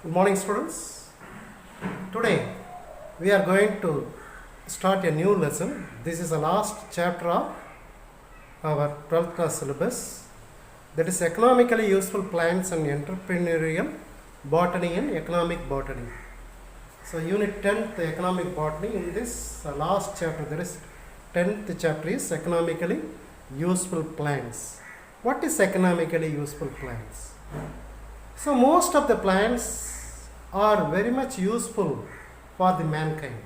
Good morning, students. Today we are going to start a new lesson. This is the last chapter of our 12th class syllabus, that is economically useful plants and entrepreneurial botany and economic botany. So unit 10th, the economic botany. In this last chapter, there is 10th chapter is economically useful plants. What is economically useful plants? So most of the plants are very much useful for the mankind.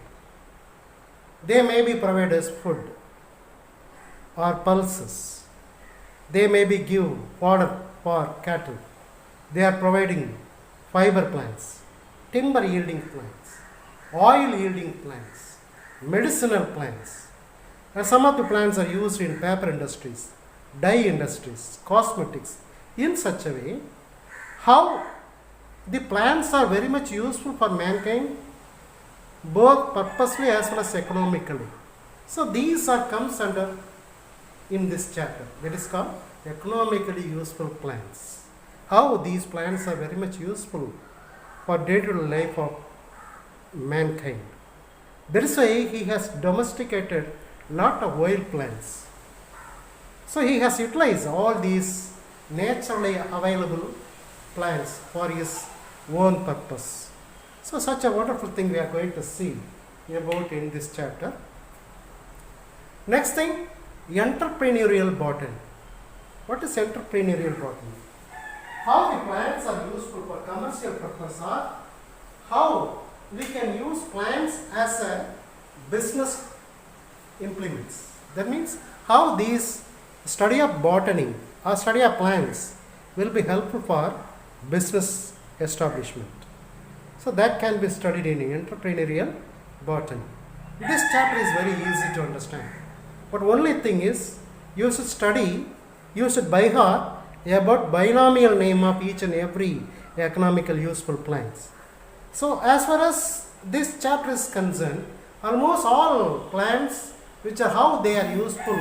They may be provide us food or pulses. They may be give fodder for cattle. They are providing fiber plants, timber yielding plants, oil yielding plants, medicinal plants. And some of the plants are used in paper industries, dye industries, cosmetics, in such a way how the plants are very much useful for mankind, both purposely as well as economically. So these are comes under in this chapter, that is called economically useful plants. How these plants are very much useful for day-to-day life of mankind. That is why he has domesticated lot of wild plants. So he has utilized all these naturally available plants for his own purpose. So such a wonderful thing we are going to see about in this chapter. Next thing, entrepreneurial botany. What is entrepreneurial botany? How the plants are useful for commercial purpose, or how we can use plants as a business implements. That means how these study of botany or study of plants will be helpful for business establishment. So that can be studied in entrepreneurial botany. This chapter is very easy to understand. But only thing is, you should study, you should by heart about binomial name of each and every economical useful plants. So as far as this chapter is concerned, almost all plants which are how they are useful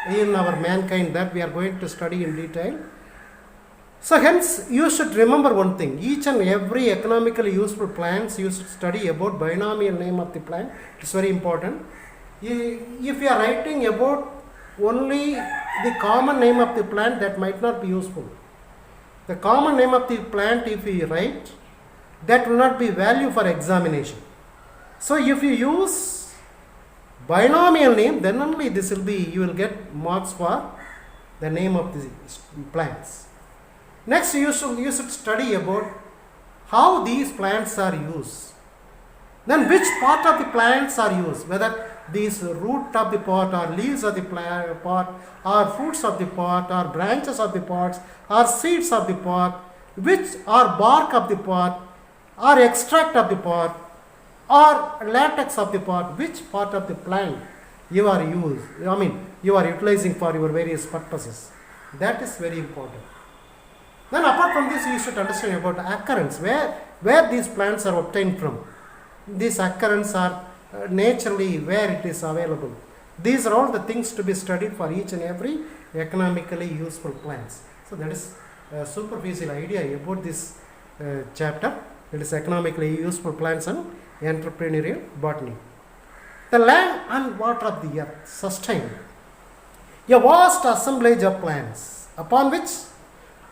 in our mankind, that we are going to study in detail. So hence you should remember one thing, each and every economically useful plants you should study about binomial name of the plant. It's very important. If you are writing about only the common name of the plant, that might not be useful. The common name of the plant, if you write, that will not be value for examination. So if you use binomial name, then only this will be, you will get marks for the name of the plants. Next, you should study about how these plants are used. Then which part of the plants are used, whether these root of the pot or leaves of the pot or fruits of the pot or branches of the pots or seeds of the pot, which are bark of the pot or extract of the pot or latex of the pot, which part of the plant you are utilizing for your various purposes. That is very important. Then apart from this, you should understand about occurrence, where these plants are obtained from. These occurrence are naturally where it is available. These are all the things to be studied for each and every economically useful plants. So that is a superficial idea about this chapter. It is economically useful plants and entrepreneurial botany. The land and water of the earth sustain a vast assemblage of plants upon which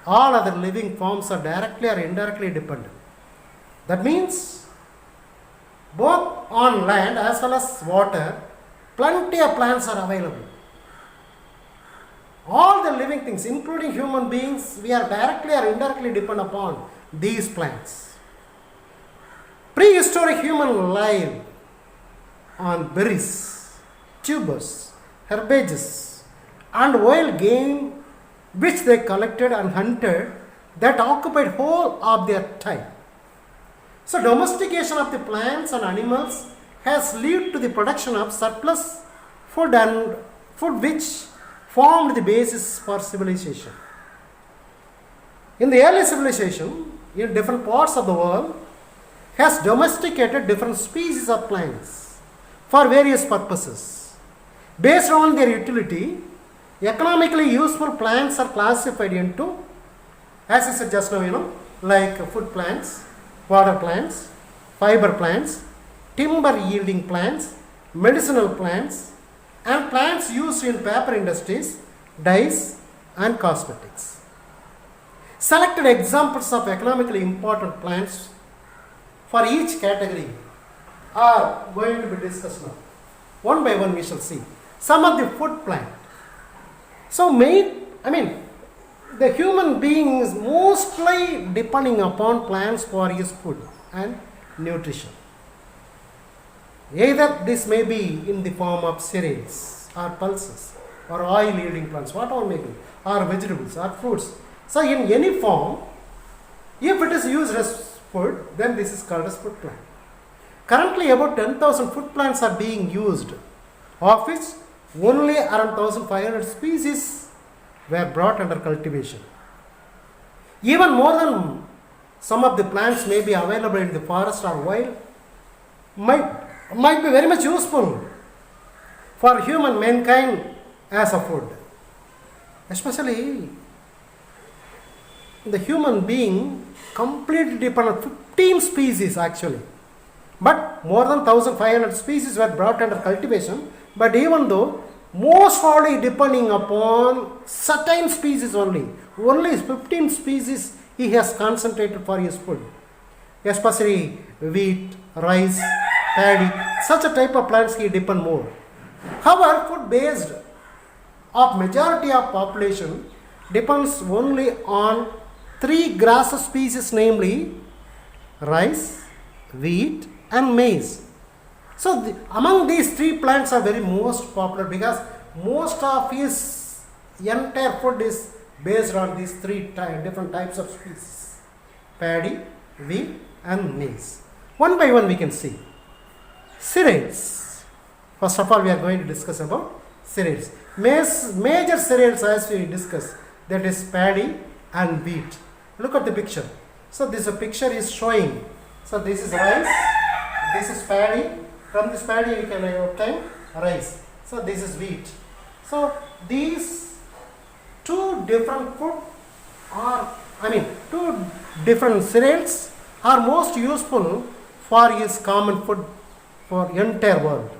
all other living forms are directly or indirectly dependent. That means both on land as well as water, plenty of plants are available. All the living things, including human beings, we are directly or indirectly dependent upon these plants. Prehistoric human life on berries, tubers, herbaceous, and wild game which they collected and hunted, that occupied whole of their time. So domestication of the plants and animals has led to the production of surplus food, and food which formed the basis for civilization. In the early civilization, in different parts of the world, has domesticated different species of plants for various purposes. Based on their utility, economically useful plants are classified into, as I said just now, like food plants, water plants, fiber plants, timber yielding plants, medicinal plants, and plants used in paper industries, dyes, and cosmetics. Selected examples of economically important plants for each category are going to be discussed now. One by one we shall see. Some of the food plant. So the human being is mostly depending upon plants for his food and nutrition. Either this may be in the form of cereals or pulses or oil yielding plants, whatever may be, or vegetables or fruits. So in any form, if it is used as food, then this is called as food plant. Currently about 10,000 food plants are being used, of which only around 1,500 species were brought under cultivation. Even more than some of the plants may be available in the forest or wild, might be very much useful for human mankind as a food. Especially the human being completely dependent on 15 species actually. But more than 1,500 species were brought under cultivation. But even though most probably depending upon certain species only 15 species he has concentrated for his food. Especially wheat, rice, paddy, such a type of plants he depend more. However, food based of majority of population depends only on 3 grass species, namely rice, wheat, and maize. So among these 3 plants are very most popular because most of his entire food is based on these 3 different types of species: paddy, wheat, and maize. One by one we can see. Cereals. First of all, we are going to discuss about cereals. Major cereals as we discuss, that is paddy and wheat. Look at the picture. So this picture is showing. So this is rice, this is paddy. From this paddy you can obtain rice. So this is wheat. So these 2 different food are, 2 different cereals are most useful for his common food for entire world.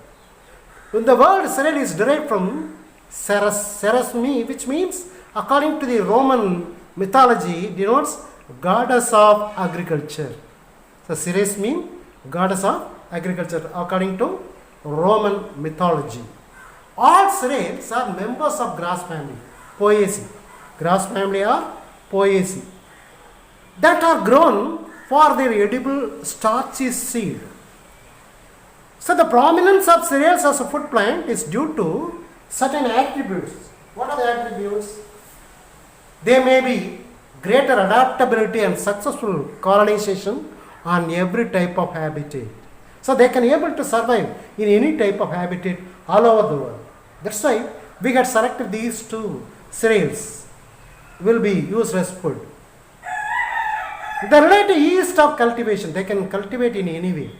The word cereal is derived from Ceres, which means, according to the Roman mythology, denotes goddess of agriculture. So Ceres means goddess of agriculture according to Roman mythology. All cereals are members of grass family, Poaceae. Grass family are Poaceae, that are grown for their edible starchy seed. So the prominence of cereals as a food plant is due to certain attributes. What are the attributes? They may be greater adaptability and successful colonization on every type of habitat. So they can be able to survive in any type of habitat all over the world. That's why we had selected these 2 cereals will be used as food. The related ease of cultivation, they can cultivate in any way.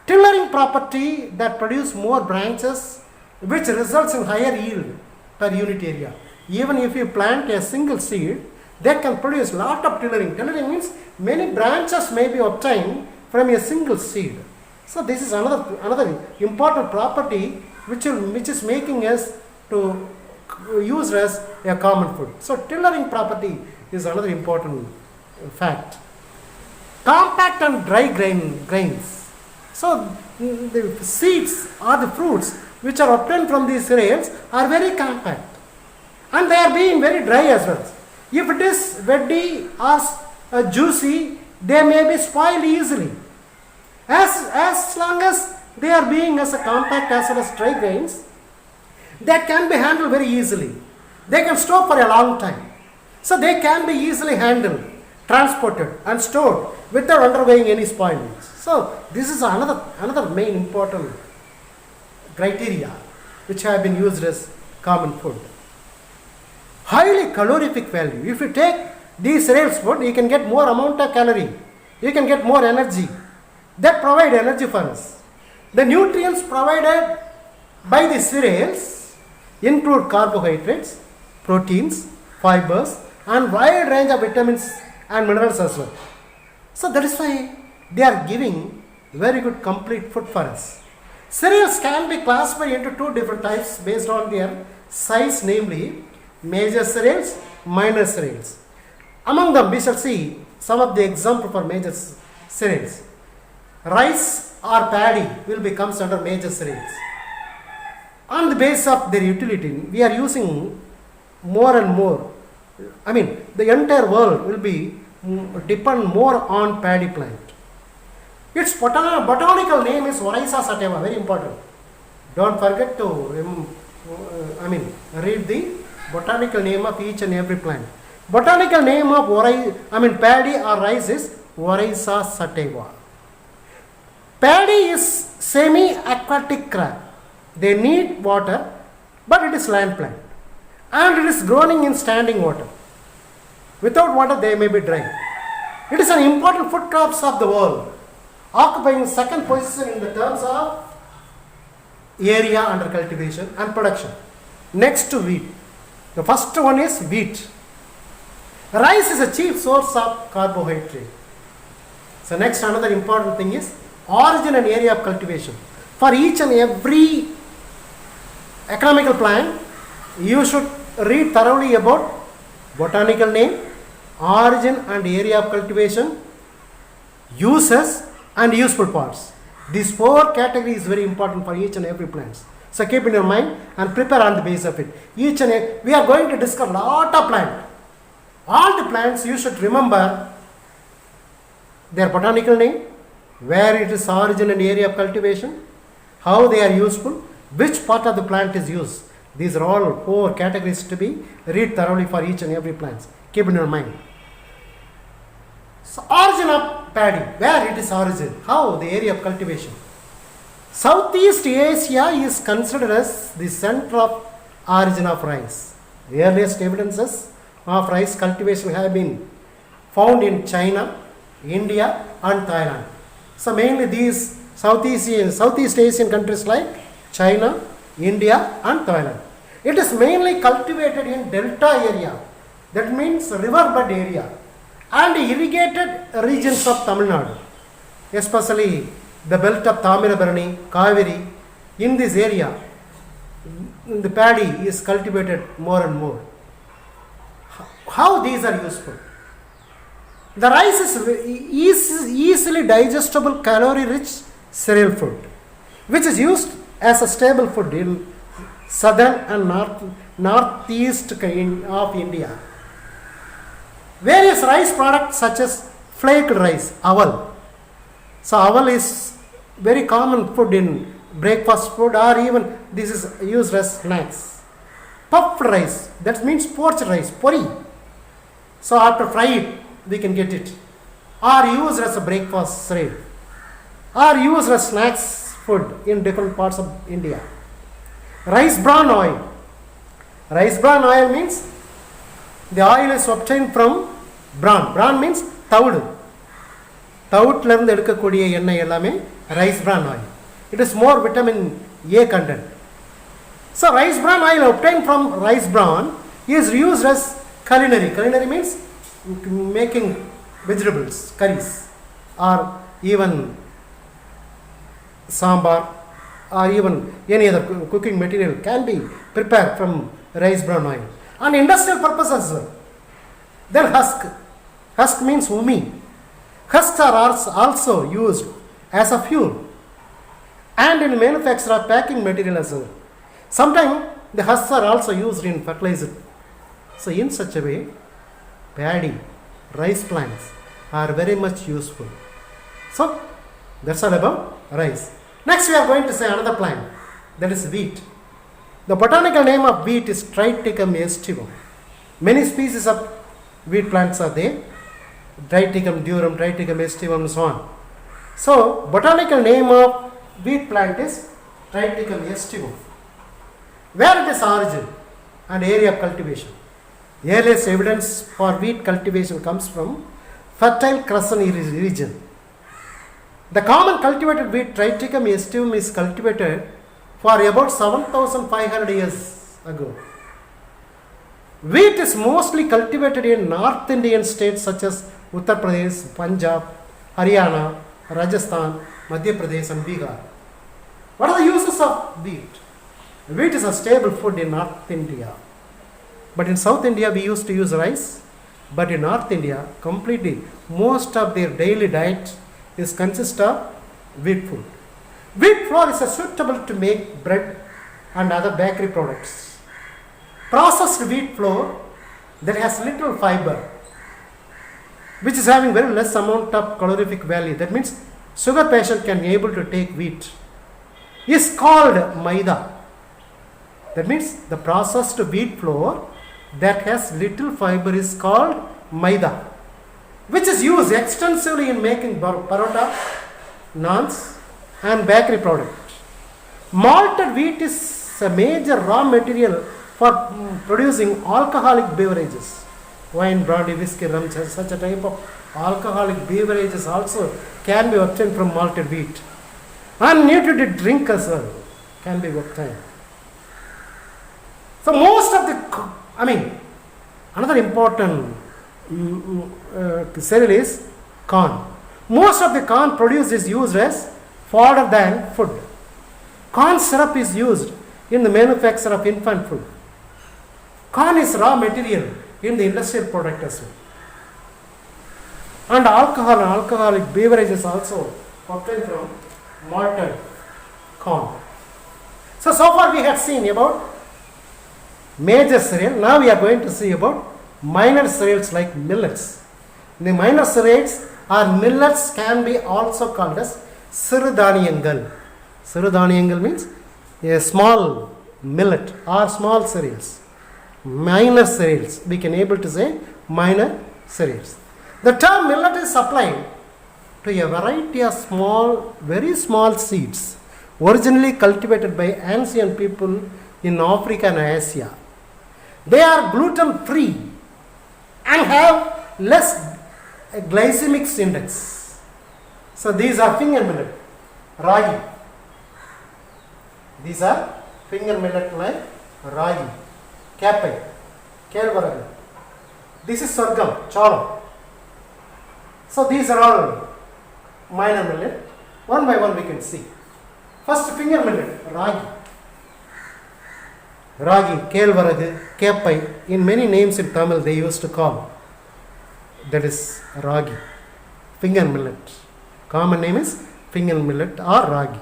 Tillering property that produce more branches, which results in higher yield per unit area. Even if you plant a single seed, that can produce lot of tillering. Tillering means many branches may be obtained from a single seed. So this is another important property which is making us to use as a common food. So tillering property is another important fact. Compact and dry grains. So the seeds or the fruits which are obtained from these cereals are very compact and they are being very dry as well. If it is wetty or juicy, they may be spoiled easily. As long as they are being as a compact as well as dry grains, that can be handled very easily. They can store for a long time. So they can be easily handled, transported and stored without undergoing any spoilage. So this is another main important criteria which have been used as common food. Highly calorific value. If you take these cereals food, you can get more amount of calorie. You can get more energy. That provide energy for us. The nutrients provided by the cereals include carbohydrates, proteins, fibers, and wide range of vitamins and minerals as well. So that is why they are giving very good complete food for us. Cereals can be classified into two different types based on their size, namely major cereals, minor cereals. Among them, we shall see some of the examples for major cereals. Rice or paddy will be comes under major cereals. On the basis of their utility, we are using more and more. I mean, the entire world will be depend more on paddy plant. Its botanical name is Oryza sativa, very important. Don't forget to read the botanical name of each and every plant. Botanical name of paddy or rice is Oryza sativa. Paddy is semi-aquatic crop. They need water, but it is land plant, and it is growing in standing water. Without water, they may be dry. It is an important food crops of the world, occupying second position in the terms of area under cultivation and production, next to wheat. The first one is wheat. Rice is a chief source of carbohydrate. So next, another important thing is origin and area of cultivation. For each and every economical plant, you should read thoroughly about botanical name, origin and area of cultivation, uses and useful parts. These four categories is very important for each and every plant. So keep in your mind and prepare on the basis of it. We are going to discuss a lot of plants. All the plants you should remember their botanical name, where it is origin and area of cultivation, how they are useful, which part of the plant is used. These are all four categories to be read thoroughly for each and every plant. Keep in your mind. So origin of paddy, where it is origin, how the area of cultivation. Southeast Asia is considered as the center of origin of rice. The earliest evidences of rice cultivation have been found in China, India and Thailand. So mainly these Southeast Asian countries like China, India and Thailand. It is mainly cultivated in delta area, that means riverbed area, and irrigated regions of Tamil Nadu, especially the belt of Tamirabarani, Kaveri. In this area, the paddy is cultivated more and more. How these are useful? The rice is easily digestible, calorie-rich cereal food, which is used as a staple food in southern and northeast of India. Various rice products such as flaked rice, aval. So aval is very common food in breakfast food, or even this is used as snacks. Puffed rice, that means poached rice, pori. So after fry it, we can get it. Or used as a breakfast cereal, or used as snacks food in different parts of India. Rice bran oil. Rice bran oil means the oil is obtained from bran. Bran means taudu. Tavutla irundhu edukakodiya எண்ணெய் எல்லாமே rice bran oil. It is more vitamin A content. So rice bran oil obtained from rice bran is used as culinary. Culinary means making vegetables, curries, or even sambar, or even any other cooking material can be prepared from rice bran oil. On industrial purposes, then husk. Husk means umi. Husks are also used as a fuel and in manufacture of packing material as well. Sometimes the husks are also used in fertilizer. So in such a way, paddy, rice plants are very much useful. So that's all about rice. Next we are going to say another plant, that is wheat. The botanical name of wheat is Triticum aestivum. Many species of wheat plants are there. Triticum durum, Triticum aestivum and so on. So botanical name of wheat plant is Triticum aestivum. Where it is origin and area of cultivation. The earliest evidence for wheat cultivation comes from fertile Crescent region. The common cultivated wheat Triticum aestivum is cultivated for about 7,500 years ago. Wheat is mostly cultivated in North Indian states such as Uttar Pradesh, Punjab, Haryana, Rajasthan, Madhya Pradesh and Bihar. What are the uses of wheat? Wheat is a staple food in North India. But in South India we used to use rice. But in North India, completely, most of their daily diet is consist of wheat food. Wheat flour is suitable to make bread and other bakery products. Processed wheat flour that has little fiber, which is having very less amount of calorific value, that means sugar patient can be able to take wheat, is called maida. That means the processed wheat flour that has little fiber is called maida, which is used extensively in making parota, naans and bakery products. Malted wheat is a major raw material for producing alcoholic beverages. Wine, brandy, whiskey, rum, such a type of alcoholic beverages also can be obtained from malted wheat. And nutritive drink as well can be obtained. So most of the, another important cereal is corn. Most of the corn produced is used as fodder than food. Corn syrup is used in the manufacture of infant food. Corn is raw material in the industrial product as well. And alcohol and alcoholic beverages also obtained from malted corn. So far we have seen about major cereal. Now we are going to see about minor cereals like millets. The minor cereals or millets can be also called as Sirudhaniyangal. Sirudhaniyangal means a small millet or small cereals. Minor cereals, we can able to say minor cereals. The term millet is applied to a variety of small, very small seeds originally cultivated by ancient people in Africa and Asia. They are gluten free and have less glycemic index. So these are finger millet, ragi. These are finger millet like ragi, kapai, kelvaragu. This is sorghum, cholam. So these are all minor millet. One by one we can see. First finger millet, ragi. Ragi, kelvaragu, kapai. In many names in Tamil they used to call. That is ragi, finger millet. Common name is finger millet or ragi.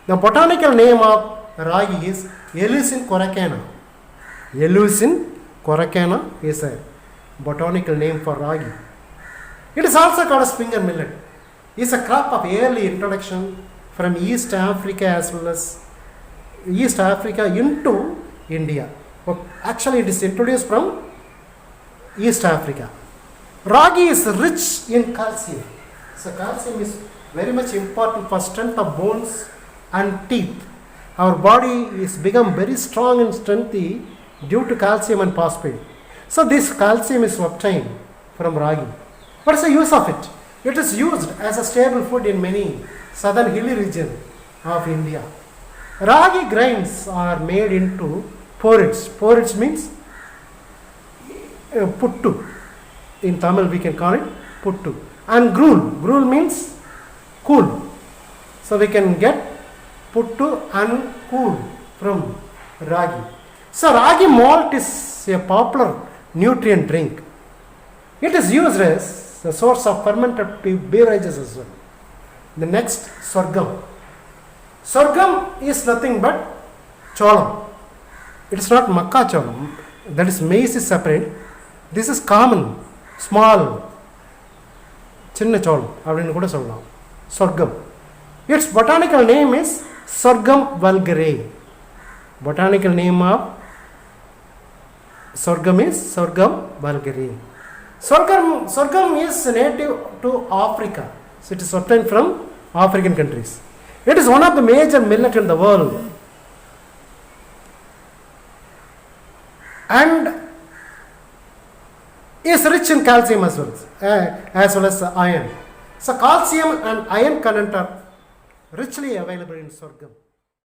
The botanical name of ragi is Eleusine coracana. Eleusine coracana is a botanical name for ragi. It is also called as finger millet. It is a crop of early introduction from East Africa as well as East Africa into India. Actually, it is introduced from East Africa. Ragi is rich in calcium. So calcium is very much important for strength of bones and teeth. Our body is become very strong and strengthy due to calcium and phosphate. So this calcium is obtained from ragi. What is the use of it? It is used as a staple food in many southern hilly region of India. Ragi grains are made into porridge. Porridge means puttu. In Tamil we can call it puttu. And gruel. Gruel means cool. So we can get puttu and cool from ragi. So ragi malt is a popular nutrient drink. It is used as a source of fermented beverages as well. The next, sorghum. Sorghum is nothing but cholam. It is not makka cholam. That is maize is separate. This is common, small, chinna cholam. Avadinu kuda sollalam. Sorghum. Its botanical name is Sorghum vulgare. Botanical name of sorghum is Sorghum vulgare. Sorghum is native to Africa. So it is obtained from African countries. It is one of the major millet in the world. And is rich in calcium as well as iron. So calcium and iron content are richly available in sorghum.